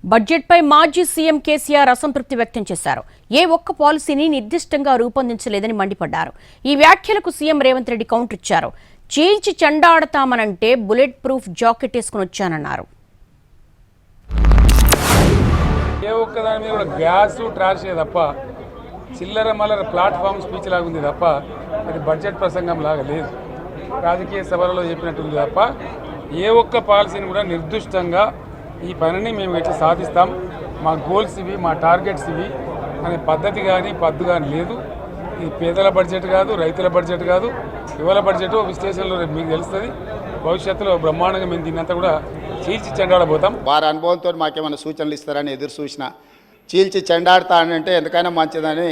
బడ్జెట్పై మాజీ సీఎం కేసీఆర్ అసంతృప్తి వ్యక్తం చేశారు. ఏ ఒక్క పాలసీని నిర్దిష్టంగా రూపొందించలేదని మండిపడ్డారు. ఈ వ్యాఖ్యలకు సీఎం రేవంత్ రెడ్డి కౌంటర్ ఇచ్చారు. చీల్చి చెండాడతామనంటే బుల్లెట్ ప్రూఫ్ జాకెట్ వేసుకుని వచ్చానన్నారు. ఏ ఒక్కదాని మీద కూడా గ్యాస్ ట్రాష్ తప్ప చిల్లర మల్లర ప్లాట్ఫామ్ స్పీచ్ లాగా ఉంది తప్ప అది బడ్జెట్ ప్రసంగం లాగా లేదు. రాజకీయ సభలలో చెప్పినట్టుంది తప్ప ఏ ఒక్క పాలసీని కూడా నిర్దిష్టంగా ఈ పనిని మేము ఎట్లా సాధిస్తాం, మా గోల్స్ ఇవి, మా టార్గెట్స్ ఇవి అనే పద్ధతి కానీ పద్దు కానీ లేదు. ఇది పేదల బడ్జెట్ కాదు, రైతుల బడ్జెట్ కాదు, యువల బడ్జెట్. విశ్లేషణలో మీకు తెలుస్తుంది. భవిష్యత్తులో బ్రహ్మాండంగా మేము దీన్నంతా కూడా చీల్చి చెండాడబోతాం. వారి అనుభవంతో మాకేమైనా సూచనలు ఇస్తారని ఎదురు చూసిన చీల్చి చెండాడుతా అంటే ఎందుకైనా మంచిదని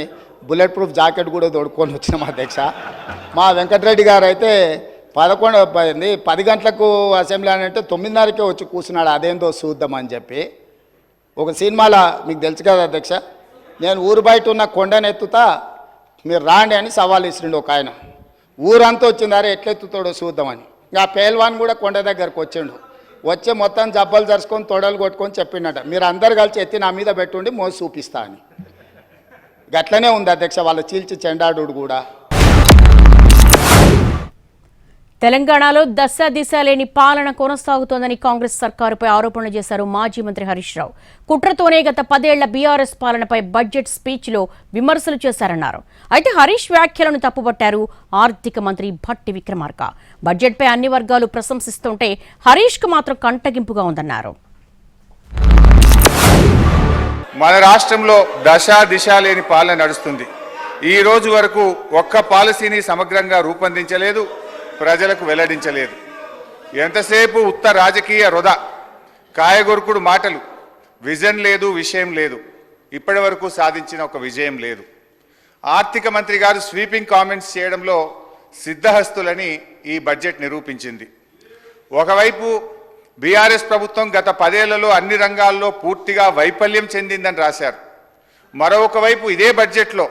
బుల్లెట్ ప్రూఫ్ జాకెట్ కూడా తోడుకొని వచ్చినాం అధ్యక్ష. మా వెంకటరెడ్డి గారు అయితే 10 గంటలకు అసెంబ్లీ అని అంటే 9:30కే వచ్చి కూర్చున్నాడు. అదేందో చూద్దామని చెప్పి ఒక సినిమాలో మీకు తెలుసు కదా అధ్యక్ష, నేను ఊరు బయట ఉన్న కొండను ఎత్తుతా మీరు రాండి అని సవాల్ ఇస్తుండే ఒక ఆయన. ఊరంతా వచ్చిందారే ఎట్లెత్తుతాడో చూద్దామని. ఇంకా పేల్వాన్ కూడా కొండ దగ్గరకు వచ్చిండు. వచ్చి మొత్తం జబ్బలు జరుచుకొని తొడలు కొట్టుకొని చెప్పిండట, మీరు అందరు కలిసి ఎత్తి నా మీద పెట్టుండి మోసి చూపిస్తా అని. గట్లనే ఉంది అధ్యక్ష వాళ్ళ చీల్చి చెండాడు కూడా. తెలంగాణలో దశ దిశ లేని పాలన కొనసాగుతోందని కాంగ్రెస్ సర్కారుపై ఆరోపణలు చేశారు మాజీ మంత్రి హరీష్ రావు. కుట్రతోనే గత 10 ఏళ్ల బీఆర్ఎస్ పాలనపై బడ్జెట్ స్పీచ్లో విమర్శలు చేశారన్నారు. అయితే హరీష్ వ్యాఖ్యలను తప్పుపట్టారు ఆర్థిక మంత్రి భట్టి విక్రమార్క. బడ్జెట్పై అన్ని వర్గాలు ప్రశంసిస్తుంటే హరీష్కు మాత్రం కంటగింపుగా ఉందన్నారు. మన రాష్ట్రంలో దశ దిశ లేని పాలన నడుస్తుంది. ఈ రోజు వరకు ఒక్క పాలసీని సమగ్రంగా రూపొందించలేదు, ప్రజలకు వెల్లడించలేదు. ఎంతసేపు ఉత్త రాజకీయ వృధా, కాయగొరుకుడు మాటలు, విజన్ లేదు, విషయం లేదు. ఇప్పటి వరకు సాధించిన ఒక విజయం లేదు. ఆర్థిక మంత్రి గారు స్వీపింగ్ కామెంట్స్ చేయడంలో సిద్ధహస్తులని ఈ బడ్జెట్ నిరూపించింది. ఒకవైపు బీఆర్ఎస్ ప్రభుత్వం గత 10 ఏళ్లలో అన్ని రంగాల్లో పూర్తిగా వైఫల్యం చెందిందని రాశారు. మరొక వైపు ఇదే బడ్జెట్లో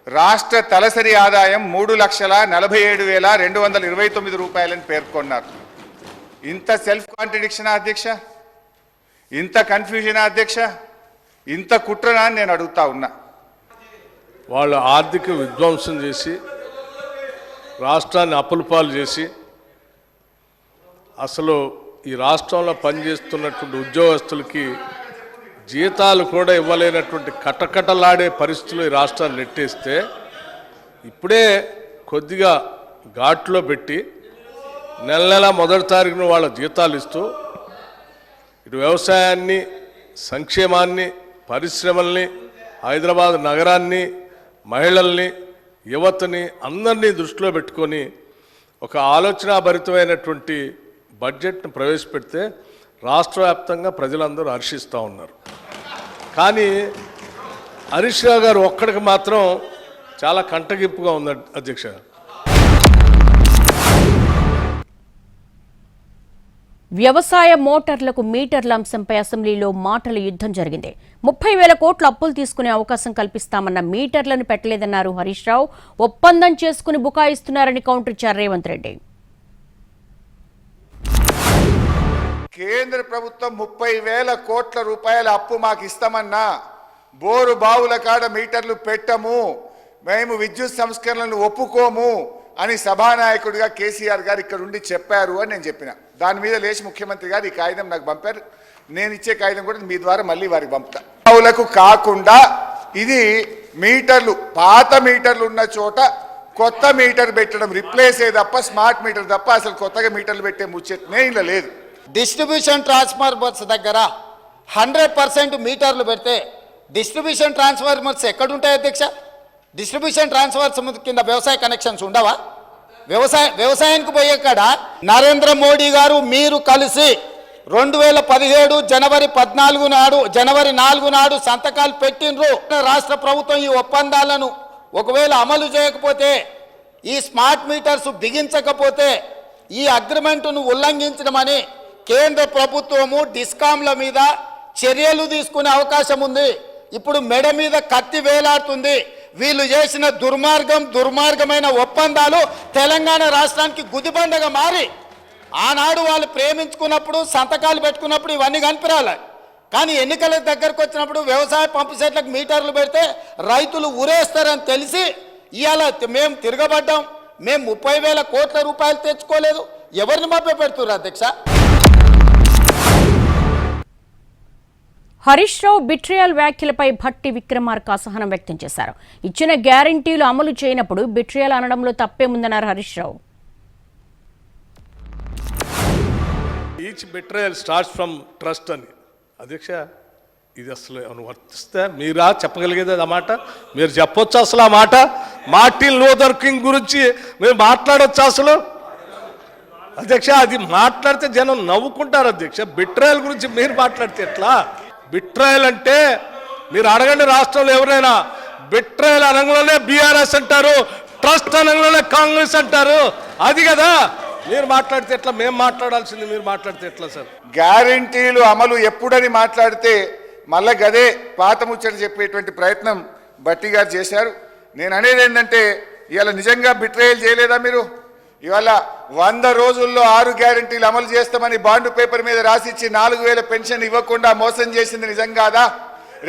రాష్ట్ర తలసరి ఆదాయం 3,47,229 రూపాయలని పేర్కొన్నారు. ఇంత సెల్ఫ్ కాంట్రడిక్షనా అధ్యక్ష? ఇంత కన్ఫ్యూజనా అధ్యక్ష? ఇంత కుట్రనా అని నేను అడుగుతా ఉన్నా. వాళ్ళు ఆర్థిక విధ్వంసం చేసి రాష్ట్రాన్ని అప్పులపాలు చేసి అసలు ఈ రాష్ట్రంలో పనిచేస్తున్నటువంటి ఉద్యోగస్తులకి జీతాలు కూడా ఇవ్వలేనటువంటి కటకటలాడే పరిస్థితులు ఈ రాష్ట్రాన్ని నెట్టేస్తే ఇప్పుడే కొద్దిగా ఘాట్లో పెట్టి నెల మొదటి తారీఖున వాళ్ళ జీతాలు ఇస్తూ ఇటు వ్యవసాయాన్ని, సంక్షేమాన్ని, పరిశ్రమల్ని, హైదరాబాద్ నగరాన్ని, మహిళల్ని, యువతని అందరినీ దృష్టిలో పెట్టుకొని ఒక ఆలోచనాభరితమైనటువంటి బడ్జెట్ను ప్రవేశపెడితే రాష్ట్ర వ్యాప్తంగా ప్రజలందరూ హర్షిస్తూ ఉన్నారు. కానీ హరీష్ రావు గారు ఒక్కడికి మాత్రం చాలా కంటగింపుగా ఉంది అధ్యక్ష. వ్యవసాయ మోటార్లకు మీటర్ల అంశంపై అసెంబ్లీలో మాటల యుద్ధం జరిగింది. 30,000 కోట్ల అప్పులు తీసుకునే అవకాశం కల్పిస్తామన్న మీటర్లను పెట్టలేదన్నారు హరీష్ రావు. ఒప్పందం చేసుకుని బుకాయిస్తున్నారని కౌంటర్ ఇచ్చారు రేవంత్ రెడ్డి. కేంద్ర ప్రభుత్వం 30,000 కోట్ల రూపాయల అప్పు మాకు ఇస్తామన్నా బోరు బావుల కాడ మీటర్లు పెట్టము, మేము విద్యుత్ సంస్కరణలను ఒప్పుకోము అని సభానాయకుడిగా కేసీఆర్ గారు ఇక్కడ ఉండి చెప్పారు అని నేను చెప్పిన. దాని మీద లేచి ముఖ్యమంత్రి గారు ఈ కాగితం నాకు పంపారు. నేను ఇచ్చే కాగితం కూడా మీ ద్వారా మళ్ళీ వారికి పంపుతా. బావులకు కాకుండా ఇది మీటర్లు, పాత మీటర్లు ఉన్న చోట కొత్త మీటర్ పెట్టడం, రిప్లేస్ తప్ప స్మార్ట్ మీటర్ తప్ప అసలు కొత్తగా మీటర్లు పెట్టే ముచ్చటనే ఇలా లేదు. డిస్ట్రిబ్యూషన్ ట్రాన్స్ఫార్మర్స్ దగ్గర 100% మీటర్లు పెడితే డిస్ట్రిబ్యూషన్ ట్రాన్స్ఫార్మర్స్ ఎక్కడుంటాయి అధ్యక్ష? డిస్ట్రిబ్యూషన్ ట్రాన్స్ఫార్మర్స్ కింద వ్యవసాయ కనెక్షన్స్ ఉండవా? వ్యవసాయానికి పోయే కాడ నరేంద్ర మోడీ గారు మీరు కలిసి 2017 జనవరి 4 నాడు సంతకాలు పెట్టినరు. రాష్ట్ర ప్రభుత్వం ఈ ఒప్పందాలను ఒకవేళ అమలు చేయకపోతే, ఈ స్మార్ట్ మీటర్స్ బిగించకపోతే ఈ అగ్రిమెంటును ఉల్లంఘించడమని కేంద్ర ప్రభుత్వము డిస్కాంల మీద చర్యలు తీసుకునే అవకాశం ఉంది. ఇప్పుడు మెడ మీద కత్తి వేలాడుతుంది. వీళ్ళు చేసిన దుర్మార్గమైన ఒప్పందాలు తెలంగాణ రాష్ట్రానికి గుదిబండగా మారి ఆనాడు వాళ్ళు ప్రేమించుకున్నప్పుడు సంతకాలు పెట్టుకున్నప్పుడు ఇవన్నీ కనిపిరాలి. కానీ ఎన్నికల దగ్గరకు వచ్చినప్పుడు వ్యవసాయ పంపు సెట్లకు మీటర్లు పెడితే రైతులు ఊరేస్తారని తెలిసి ఇవాళ మేము తిరగబడ్డాం. మేము 30,000 కోట్ల రూపాయలు తెచ్చుకోలేదు. ఎవరిని మభ్య పెడుతున్నారు అధ్యక్ష? హరీష్ రావు బిట్రియల్ వ్యాఖ్యలపై భట్టి విక్రమార్క అసహనం వ్యక్తం చేశారు. ఇచ్చిన గ్యారంటీలు అమలు చేయనప్పుడు బిట్రియల్ అనడంలో తప్పేముందన్నారు Harish Rao. Each betrayal starts from trust అని. అధ్యక్ష, ఇది అసలు వర్తిస్తే మీరా చెప్పగలిగేది ఆ మాట? మీరు చెప్పొచ్చు అసలు ఆ మాట? మార్టిన్ లూథర్ కింగ్ గురించి మీరు మాట్లాడొచ్చు అసలు? అధ్యక్ష, అది మాట్లాడితే జనం నవ్వుకుంటారు అధ్యక్ష. బిట్రయల్ గురించి మీరు మాట్లాడితే ఎట్లా? బిట్రయల్ అంటే మీరు అడగండి రాష్ట్రంలో ఎవరైనా. బిట్రయల్ అనగానే బీఆర్ఎస్ అంటారు, ట్రస్ట్ అనగానే కాంగ్రెస్ అంటారు. అది కదా మీరు మాట్లాడితే ఎట్లా? మేము మాట్లాడాల్సింది మీరు మాట్లాడితే ఎట్లా సార్? గ్యారంటీలు అమలు ఎప్పుడని మాట్లాడితే మళ్ళా గదే పాత ముచ్చట చెప్పేటువంటి ప్రయత్నం భట్టి గారు చేశారు. నేను అనేది ఏంటంటే ఇవాళ నిజంగా బిట్రేయల్ చేయలేదా మీరు? ఇవాళ 100 రోజుల్లో 6 గ్యారంటీలు అమలు చేస్తామని బాండ్ పేపర్ మీద రాసిచ్చి 4,000 పెన్షన్ ఇవ్వకుండా మోసం చేసింది నిజం కాదా?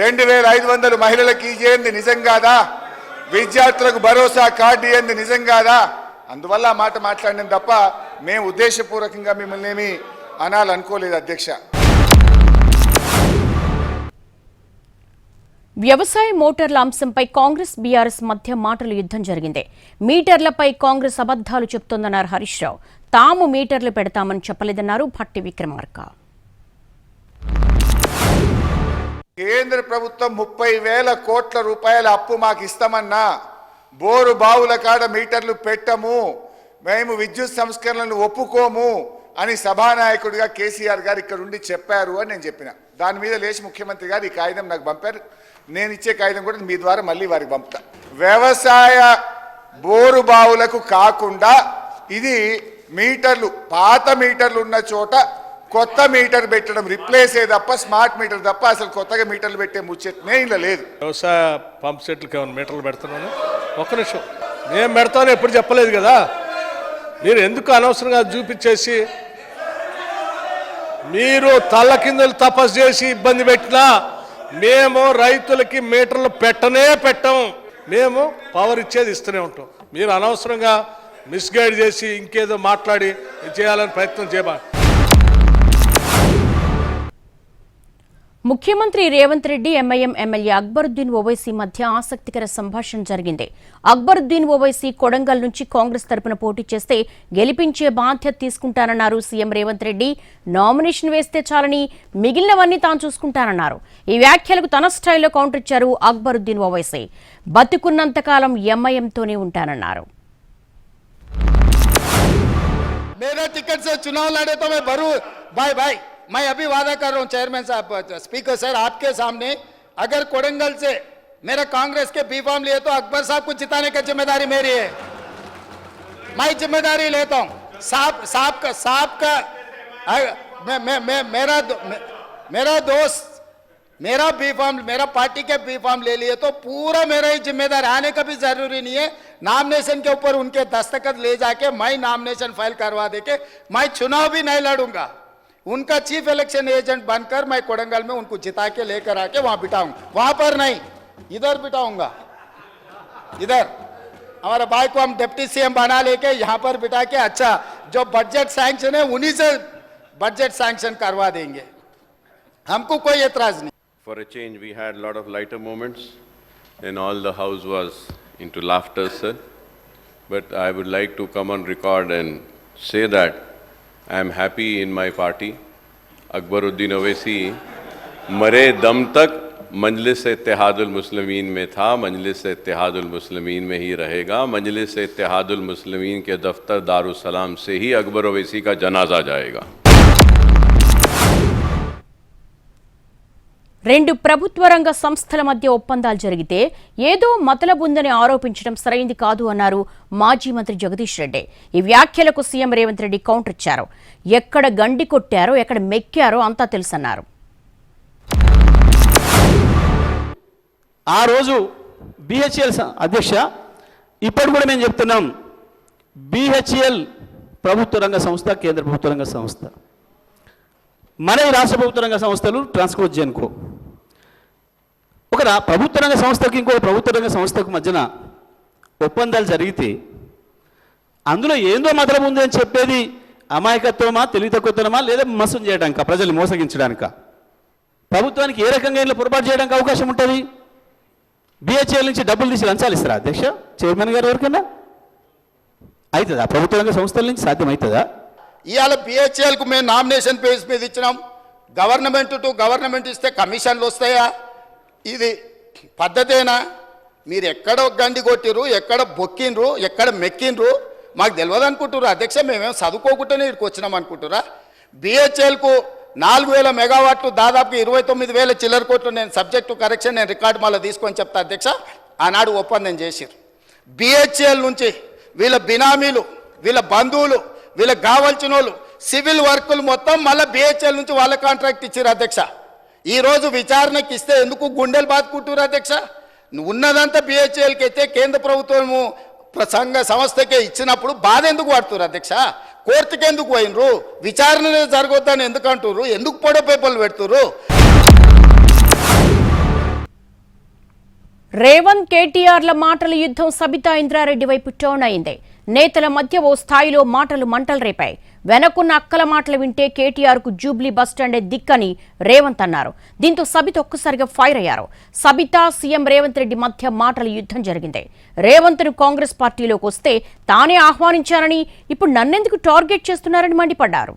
2,500 మహిళలకు ఇచ్చేది నిజం కాదా? విద్యార్థులకు భరోసా కార్డు ఇయ్యింది నిజం కాదా? అందువల్ల ఆ మాట మాట్లాడినాం తప్ప మేము ఉద్దేశపూర్వకంగా మిమ్మల్ని ఏమీ అనాలనుకోలేదు అధ్యక్ష. వ్యవసాయ మోటార్ల అంశంపై కాంగ్రెస్ బీఆర్ఎస్ మధ్య మాటల యుద్ధం జరిగింది. మీటర్లపై కాంగ్రెస్ అబద్దాలు చెప్తోందన్నారు హరీష్ రావు. తాము మీటర్లు పెడతామని చెప్పలేదన్నారు భట్టి విక్రమార్క. కేంద్ర ప్రభుత్వం 30,000 కోట్ల రూపాయల అప్పు మాకు ఇస్తామన్నా బోరు బావుల కాడ మీటర్లు పెట్టము, మేము విద్యుత్ సంస్కరణలను ఒప్పుకోము అని సభానాయకుడిగా కేసీఆర్ గారు ఇక్కడ ఉండి చెప్పారు అని నేను చెప్పిన. దాని మీద లేచి ముఖ్యమంత్రి గారు ఈ కాగితం నాకు పంపారు. నేను ఇచ్చే కాగితం కూడా మీ ద్వారా మళ్ళీ వారికి పంపుతా. వ్యవసాయ బోరు బావులకు కాకుండా ఇది మీటర్లు, పాత మీటర్లు ఉన్న చోట కొత్త మీటర్ పెట్టడం, రిప్లేస్ తప్ప స్మార్ట్ మీటర్ తప్ప అసలు కొత్తగా మీటర్లు పెట్టే ముచ్చటనే ఇలా లేదు. వ్యవసాయ పంప్ సెట్లకి ఏమైనా మీటర్లు పెడుతున్నాను? ఒక్క నిమిషం, మేము పెడతామని ఎప్పుడు చెప్పలేదు కదా. మీరు ఎందుకు అనవసరంగా చూపించేసి మీరు తల్ల కిందలు తపస్సు చేసి ఇబ్బంది పెట్టినా మేము రైతులకి మీటర్లు పెట్టం. మేము పవర్ ఇచ్చేది ఇస్తూనే ఉంటాం. మీరు అనవసరంగా మిస్గైడ్ చేసి ఇంకేదో మాట్లాడి చేయాలని ప్రయత్నం చేయబా. ముఖ్యమంత్రి రేవంత్ రెడ్డి ఎంఐఎం ఎమ్మెల్యే అక్బరుద్దీన్ ఓవైసీ మధ్య ఆసక్తికర సంభాషణ జరిగింది. అక్బరుద్దీన్ ఓవైసీ కొడంగల్ నుంచి కాంగ్రెస్ తరపున పోటీ చేస్తే గెలిపించే బాధ్యత తీసుకుంటానన్నారు సీఎం రేవంత్ రెడ్డి. నామినేషన్ వేస్తే చాలని మిగిలినవన్నీ తాను చూసుకుంటానన్నారు. ఈ వ్యాఖ్యలకు తన స్టైల్లో కౌంటర్ ఇచ్చారు అక్బరుద్దీన్ ఓవైసీ. బతుకున్నంతకాలం ఎంఐఎంతోనే ఉంటానన్నారు. मैं अभी वादा कर रहा हूं चेयरमैन साहब, स्पीकर सर, आपके सामने अगर कोडंगल से मेरा कांग्रेस के बी फॉर्म लिए तो अकबर साहब को जिताने की जिम्मेदारी मेरी है. मैं जिम्मेदारी लेता हूं. साहब का मेरा दोस्त मेरा बी फॉर्म, मेरा पार्टी के बी फॉर्म ले लिए तो पूरा मेरा ही जिम्मेदार. आने का भी जरूरी नहीं है. नामिनेशन के ऊपर उनके दस्तखत ले जाके मैं नामिनेशन फाइल करवा दे के मैं चुनाव भी नहीं लड़ूंगा. उनका चीफ इलेक्शन एजेंट बनकर मैं कोडंगल में उनको जिता के लेकर आके वहां बिठाऊंगा. वहां पर नहीं, इधर बिठाऊंगा. इधर हमारे भाई को हम डिप्टी सीएम बना लेके यहां पर बिठा के अच्छा जो बजट सैंक्शन है उन्हीं से बजट सैंक्शन करवा देंगे. हमको कोई एतराज नहीं. For a change, we had a lot of lighter moments, and all the house was into laughter, sir. But I would like to come on record and say that I am happy in my party. Akbaruddin Owaisi मरे दम तक मजलिस-ए-इत्तेहादुल मुस्लिमीन में था, मजलिस-ए-इत्तेहादुल मुस्लिमीन में ही रहेगा. मजलिस-ए-इत्तेहादुल मुस्लिमीन के दफ्तर Darussalam से ही अकबर ओवैसी का जनाजा जाएगा. రెండు ప్రభుత్వ రంగ సంస్థల మధ్య ఒప్పందాలు జరిగితే ఏదో మతలబుందని ఆరోపించడం సరైంది కాదు అన్నారు మాజీ మంత్రి జగదీష్ రెడ్డి. ఈ వ్యాఖ్యలకు సీఎం రేవంత్ రెడ్డి కౌంటర్ ఇచ్చారు. ఎక్కడ గండి కొట్టారో ఎక్కడ మెక్కారో అంతా తెలుసన్నారు. ఆ రోజు బిహెచ్ఎల్ అధ్యక్ష, ఇప్పుడు కూడా మేము చెప్తున్నాం, బిహెచ్ఎల్ ప్రభుత్వ రంగ సంస్థ, కేంద్ర ప్రభుత్వ రంగ సంస్థ. మన ఈ రాష్ట్ర ప్రభుత్వ రంగ సంస్థలు ట్రాన్స్కోజెన్కో ఒక ప్రభుత్వ రంగ సంస్థకు ఇంకో ప్రభుత్వ రంగ సంస్థకు మధ్యన ఒప్పందాలు జరిగితే అందులో ఏందో మతలం ఉంది అని చెప్పేది అమాయకత్వమా, తెలివి తక్కువతనమా, లేదా మోసం చేయడానిక, ప్రజల్ని మోసగించడానిక? ప్రభుత్వానికి ఏ రకంగా ఇలా పొరపాటు చేయడానికి అవకాశం ఉంటుంది? బిహెచ్ఎల్ నుంచి డబ్బులు తీసి లంచాలు ఇస్తారా అధ్యక్ష, చైర్మన్ గారు ఎవరికన్నా? అవుతుందా? ప్రభుత్వ రంగ సంస్థల నుంచి సాధ్యమవుతుందా? ఇవాళ బిహెచ్ఎల్కు మేము నామినేషన్ పేజ్ మీద ఇచ్చినాం. గవర్నమెంట్ టు గవర్నమెంట్ ఇస్తే కమిషన్లు వస్తాయా? ఇది పద్ధతేనా? మీరు ఎక్కడ గండి కొట్టిరు, ఎక్కడ బొక్కిండ్రు, ఎక్కడ మెక్కిండ్రు మాకు తెలియదు అనుకుంటున్నారు అధ్యక్ష. మేమేం చదువుకోకుండానే ఇక్కడికి వచ్చినాం అనుకుంటురా? బిహెచ్ఎల్కు 4000 మెగావాట్లు దాదాపు 29,000 చిల్లర కోట్లు. నేను సబ్జెక్టు కరెక్షన్, నేను రికార్డు మళ్ళీ తీసుకొని చెప్తా అధ్యక్ష. ఆనాడు ఒప్పందం చేసిరు. బిహెచ్ఎల్ నుంచి వీళ్ళ బినామీలు, వీళ్ళ బంధువులు, వీళ్ళకి కావాల్సిన వాళ్ళు సివిల్ వర్కులు మొత్తం మళ్ళీ బిహెచ్ఎల్ నుంచి వాళ్ళ కాంట్రాక్ట్ ఇచ్చారు అధ్యక్ష. ఈరోజు విచారణకి ఇస్తే ఎందుకు గుండెలు బాదుకుంటున్నారు అధ్యక్ష? ఉన్నదంతా బిహెచ్ఎల్కి అయితే కేంద్ర ప్రభుత్వము సంఘ సంస్థకే ఇచ్చినప్పుడు బాధ ఎందుకు పడుతున్నారు అధ్యక్ష? కోర్టుకి ఎందుకు పోయినరు? విచారణ జరగొద్దని ఎందుకు అంటున్నారు? ఎందుకు పొడ పేపర్లు పెడుతున్నారు? రేవంత్ కేటీఆర్ల మాటల యుద్ధం సబితా ఇంద్రారెడ్డి వైపు టర్న్ అయింది. నేతల మధ్య ఓ స్థాయిలో మాటలు మంటలు రేపాయి. వెనకున్న అక్కల మాటలు వింటే కేటీఆర్కు జూబ్లీ బస్టాండే దిక్కని రేవంత్ అన్నారు. దీంతో సబిత ఒక్కసారిగా ఫైర్ అయ్యారు. సబితా, సీఎం రేవంత్ రెడ్డి మధ్య మాటల యుద్ధం జరిగింది. రేవంత్ను కాంగ్రెస్ పార్టీలోకి వస్తే తానే ఆహ్వానించారని, ఇప్పుడు నన్నెందుకు టార్గెట్ చేస్తున్నారని మండిపడ్డారు.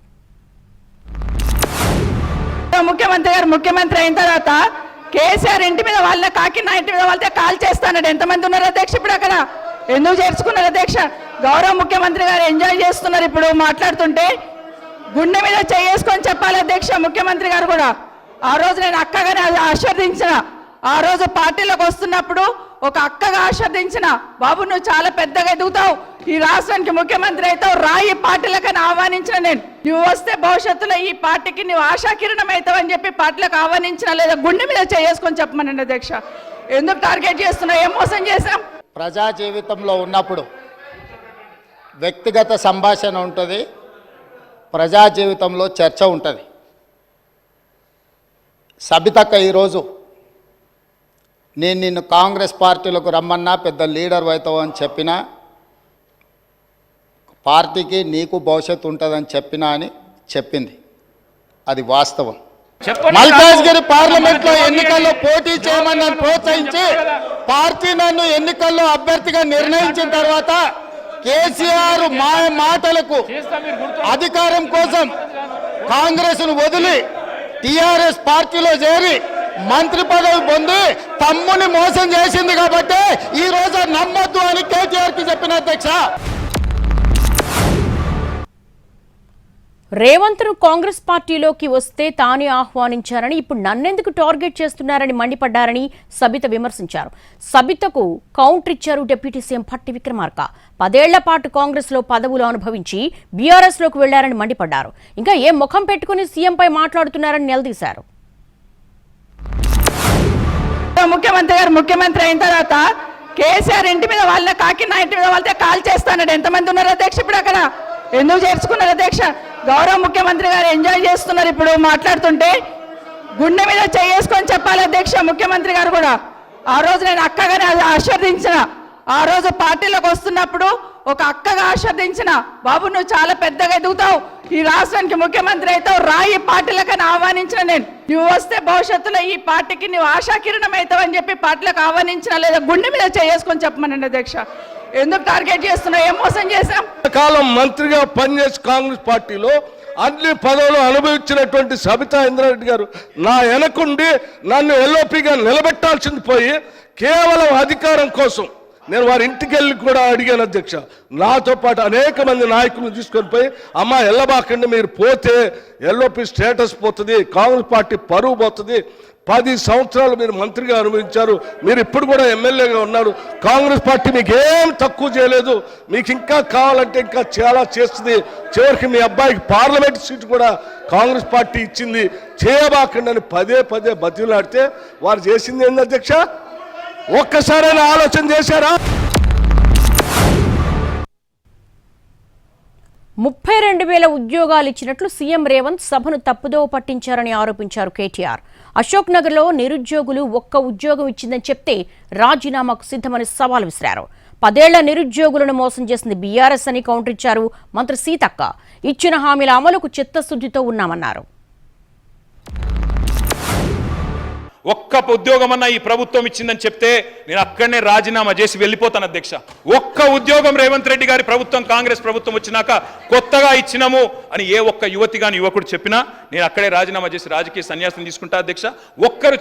ముఖ్యమంత్రి అయిన తర్వాత కేసీఆర్ ఇంటి మీద వాళ్ళ కాకి నా ఇంటి మీద వాళ్ళతో కాల్ చేస్తానడు. ఎంతమంది ఉన్నారు అధ్యక్ష? ఇప్పుడు అక్కడ ఎందుకు చేర్చుకున్నారు అధ్యక్ష? గౌరవ ముఖ్యమంత్రి గారు ఎంజాయ్ చేస్తున్నారు. ఇప్పుడు మాట్లాడుతుంటే గుండె మీద చేసుకొని చెప్పాలి అధ్యక్ష. ముఖ్యమంత్రి గారు కూడా ఆ రోజు నేను అక్కగానే ఆశీర్వదించిన, ఆ రోజు పార్టీలోకి వస్తున్నప్పుడు ఒక అక్కగా ఆశీర్వదించిన, బాబు నువ్వు చాలా పెద్దగా ఎదుగుతావు, ఈ రాష్ట్రానికి ముఖ్యమంత్రి అవుతావు, రాయి పార్టీలకని ఆహ్వానించిన నేను. నువ్వు వస్తే భవిష్యత్తులో ఈ పార్టీకి నువ్వు ఆశాకిరణం అవుతావు అని చెప్పి పార్టీలకు ఆహ్వానించిన, లేదా గుండె మీద చేసుకొని చెప్పమనండి అధ్యక్ష. ఎందుకు టార్గెట్ చేస్తున్నావు? ఏం మోసం చేశాం? ప్రజా జీవితంలో ఉన్నప్పుడు వ్యక్తిగత సంభాషణ ఉంటుంది, ప్రజా జీవితంలో చర్చ ఉంటుంది. సబితక్క ఈరోజు నేను నిన్ను కాంగ్రెస్ పార్టీలోకి రమ్మన్నా, పెద్ద లీడర్ అవుతావు అని చెప్పినా, పార్టీకి నీకు భవిష్యత్తు ఉంటుందని చెప్పినా అని చెప్పింది. అది వాస్తవం. మల్కాజ్గిరి పార్లమెంట్లో ఎన్నికల్లో పోటీ చేయమని నన్ను ప్రోత్సహించి పార్టీ నన్ను ఎన్నికల్లో అభ్యర్థిగా నిర్ణయించిన తర్వాత కేసీఆర్ మాటలకు అధికారం కోసం కాంగ్రెస్ను వదిలి టీఆర్ఎస్ పార్టీలో చేరి మంత్రి పదవి పొంది తమ్ముని మోసం చేసింది కాబట్టి ఈ రోజు నమ్మొద్దు అని కేటీఆర్కి చెప్పిన అధ్యక్ష. రేవంత్ను కాంగ్రెస్ పార్టీలోకి వస్తే తానే ఆహ్వానించారని, ఇప్పుడు నన్నెందుకు టార్గెట్ చేస్తున్నారని మండిపడ్డారని సబిత విమర్శించారు. సబితకు కౌంటర్ ఇచ్చారు డిప్యూటీ సీఎం భట్టి విక్రమార్క. 10 ఏళ్ల పాటు కాంగ్రెస్లో పదవులు అనుభవించి బీఆర్ఎస్లోకి వెళ్లారని మండిపడ్డారు. ఇంకా ఏ ముఖం పెట్టుకుని సీఎంపై మాట్లాడుతున్నారని నిలదీశారు. ముఖ్యమంత్రి అయిన తర్వాత కేసీఆర్ ఇంటి మీద వాళ్ళ కాకి నా ఇంటి మీద వాళ్ళతో కాల్ చేస్తానడు. ఎంతమంది ఉన్నారు అధ్యక్ష? ఇప్పుడు అక్కడ ఎందుకు చేర్చుకున్నారు అధ్యక్ష? గౌరవ ముఖ్యమంత్రి గారు ఎంజాయ్ చేస్తున్నారు. ఇప్పుడు మాట్లాడుతుంటే గుండె మీద చేసుకొని చెప్పాలి అధ్యక్ష. ముఖ్యమంత్రి గారు కూడా ఆ రోజు నేను అక్కగానే ఆశీర్వదించిన, ఆ రోజు పార్టీలోకి వస్తున్నప్పుడు ఒక అక్కగా ఆశీర్వదించిన, బాబు నువ్వు చాలా పెద్దగా ఎదుగుతావు, ఈ రాష్ట్రానికి ముఖ్యమంత్రి అవుతావు, రాయి పార్టీలకని ఆహ్వానించిన నేను. నువ్వు వస్తే భవిష్యత్తులో ఈ పార్టీకి నువ్వు ఆశాకిరణం అవుతావు అని చెప్పి పార్టీలకు ఆహ్వానించిన, లేదా గుండె మీద చేసుకొని చెప్పమనండి అధ్యక్ష. ఎందుకు టార్గెట్ చేస్తున్నావు? ఏం మోసం చేశాం? కాలం మంత్రిగా పనిచేసి కాంగ్రెస్ పార్టీలో అన్ని పదవులు అనుభవించినటువంటి సబితా ఇంద్రారెడ్డి గారు నా వెనకుండి నన్ను ఎల్ఓపిగా నిలబెట్టాల్సింది పోయి కేవలం అధికారం కోసం నేను వారి ఇంటికి వెళ్ళి కూడా అడిగాను అధ్యక్ష. నాతో పాటు అనేక మంది నాయకులను తీసుకొని పోయి అమ్మ ఎల్లబాకండి, మీరు పోతే ఎల్ఓపి స్టేటస్ పోతుంది, కాంగ్రెస్ పార్టీ పరువు పోతుంది, 10 సంవత్సరాలు మీరు మంత్రిగా అనుభవించారు, మీరు ఇప్పుడు కూడా ఎమ్మెల్యేగా ఉన్నారు, కాంగ్రెస్ పార్టీ మీకు ఏం తక్కువ చేయలేదు, మీకు ఇంకా కావాలంటే ఇంకా చాలా చేస్తుంది, చివరికి మీ అబ్బాయికి పార్లమెంట్ సీటు కూడా కాంగ్రెస్ పార్టీ ఇచ్చింది, చేయబాకండి అని పదే బతిలాడితే వారు చేసింది ఏంది అధ్యక్ష? ఒక్కసారైనా ఆలోచన చేశారా? 32,000 ఉద్యోగాలు ఇచ్చినట్లు సీఎం రేవంత్ సభను తప్పుదోవ పట్టించారని ఆరోపించారు కేటీఆర్. అశోక్ నగర్లో నిరుద్యోగులు ఒక్క ఉద్యోగం ఇచ్చిందని చెప్తే రాజీనామాకు సిద్ధమని సవాల్ విసిరారు. 10 ఏళ్ల నిరుద్యోగులను మోసం చేసింది బీఆర్ఎస్ అని కౌంటర్ ఇచ్చారు మంత్రి సీతక్క. ఇచ్చిన హామీల అమలుకు చిత్తశుద్ధితో ఉన్నామన్నారు. ఒక్క ఉద్యోగమన్నా ఈ ప్రభుత్వం ఇచ్చిందని చెప్తే నేను అక్కడనే రాజీనామా చేసి వెళ్ళిపోతాను అధ్యక్ష. ఒక్క ఉద్యోగం రేవంత్ రెడ్డి గారి ప్రభుత్వం కాంగ్రెస్ ప్రభుత్వం వచ్చినాక కొత్తగా ఇచ్చినాము అని ఏ ఒక్క యువతి గాని యువకుడు చెప్పినా నేను అక్కడే రాజీనామా చేసి రాజకీయ సన్యాసం తీసుకుంటా అధ్యక్ష. ఒక్కరు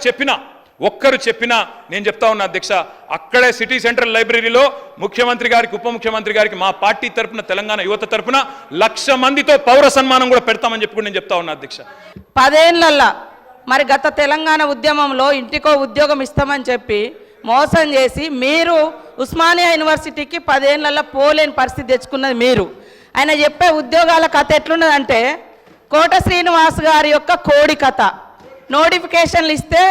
చెప్పినా నేను చెప్తా ఉన్నా అధ్యక్ష, అక్కడే సిటీ సెంట్రల్ లైబ్రరీలో ముఖ్యమంత్రి గారికి ఉప ముఖ్యమంత్రి గారికి మా పార్టీ తరపున తెలంగాణ యువత తరపున 1,00,000 మందితో పౌర సన్మానం కూడా పెడతామని చెప్పి నేను చెప్తా ఉన్నా అధ్యక్ష. 10 ఏళ్లల్లా మరి గత తెలంగాణ ఉద్యమంలో ఇంటికో ఉద్యోగం ఇస్తామని చెప్పి మోసం చేసి మీరు ఉస్మానియా యూనివర్సిటీకి 10 ఏళ్లలో పోలేని పరిస్థితి తెచ్చుకున్నది మీరు. ఆయన చెప్పే ఉద్యోగాల కథ ఎట్లున్నదంటే కోట శ్రీనివాస్ గారి యొక్క కోడి కథ. నోటిఫికేషన్లు ఇస్తే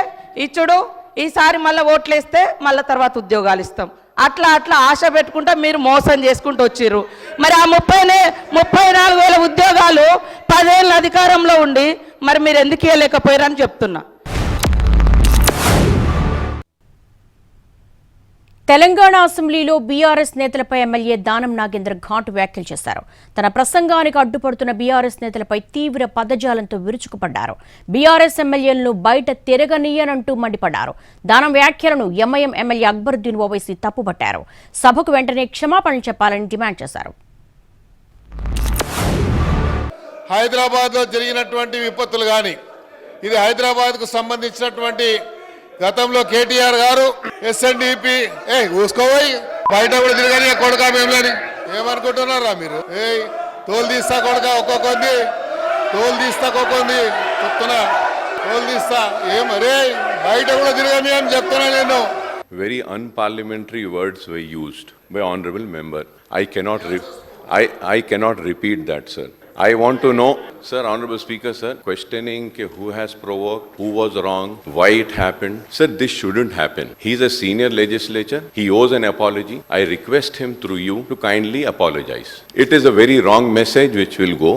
ఇచ్చుడు, ఈసారి మళ్ళీ ఓట్లు వేస్తే మళ్ళీ తర్వాత ఉద్యోగాలు ఇస్తాం, అట్లా ఆశ పెట్టుకుంటా మీరు మోసం చేసుకుంటూ వచ్చిర్రు. మరి ఆ 34,000 ఉద్యోగాలు 10 ఏళ్ళ అధికారంలో ఉండి మరి మీరు ఎందుకు ఇవ్వలేకపోయారని చెప్తున్నా. తెలంగాణ అసెంబ్లీలో బీఆర్ఎస్ నేతలపై ఎమ్మెల్యే దానం నాగేంద్ర ఘాటు వ్యాఖ్యలు చేశారు. తన ప్రసంగానికి అడ్డుపడుతున్న బీఆర్ఎస్ నేతలపై తీవ్ర పదజాలంతో విరుచుకుపడ్డారు. బీఆర్ఎస్ ఎమ్మెల్యేలను బయట తిరగనీయనంటూ మండిపడ్డారు. దానం వ్యాఖ్యలను ఎంఐఎం ఎమ్మెల్యే అక్బరుద్దీన్ ఓవైసీ తప్పుపట్టారు. సభకు వెంటనే క్షమాపణలు చెప్పాలని డిమాండ్ చేశారు. హైదరాబాద్లో జరిగినటువంటి విపత్తులు కానీ, ఇది హైదరాబాద్కు సంబంధించినటువంటి గతంలో కేటీఆర్ గారు ఎస్ఎన్డిపి ఊసుకోపోయి బయట కూడా తిరగని కొడుక మేములని ఏమనుకుంటున్నారా మీరు? తోలు తీస్తా కొడుక ఒక్కొక్కంది తోలు తీస్తా ఒక్కొక్కంది చెప్తున్నా, తోలు తీస్తా ఏమరే బయట కూడా తిరగని అని చెప్తున్నా నేను. Very unparliamentary words were used by honorable member. I cannot repeat that, sir. I want to know, sir, honorable speaker, sir, questioning who has provoked, who was wrong, why it happened. Sir, this shouldn't happen. He's a senior legislator. He owes an apology. I request him through you to kindly apologize. It is a very wrong message which will go.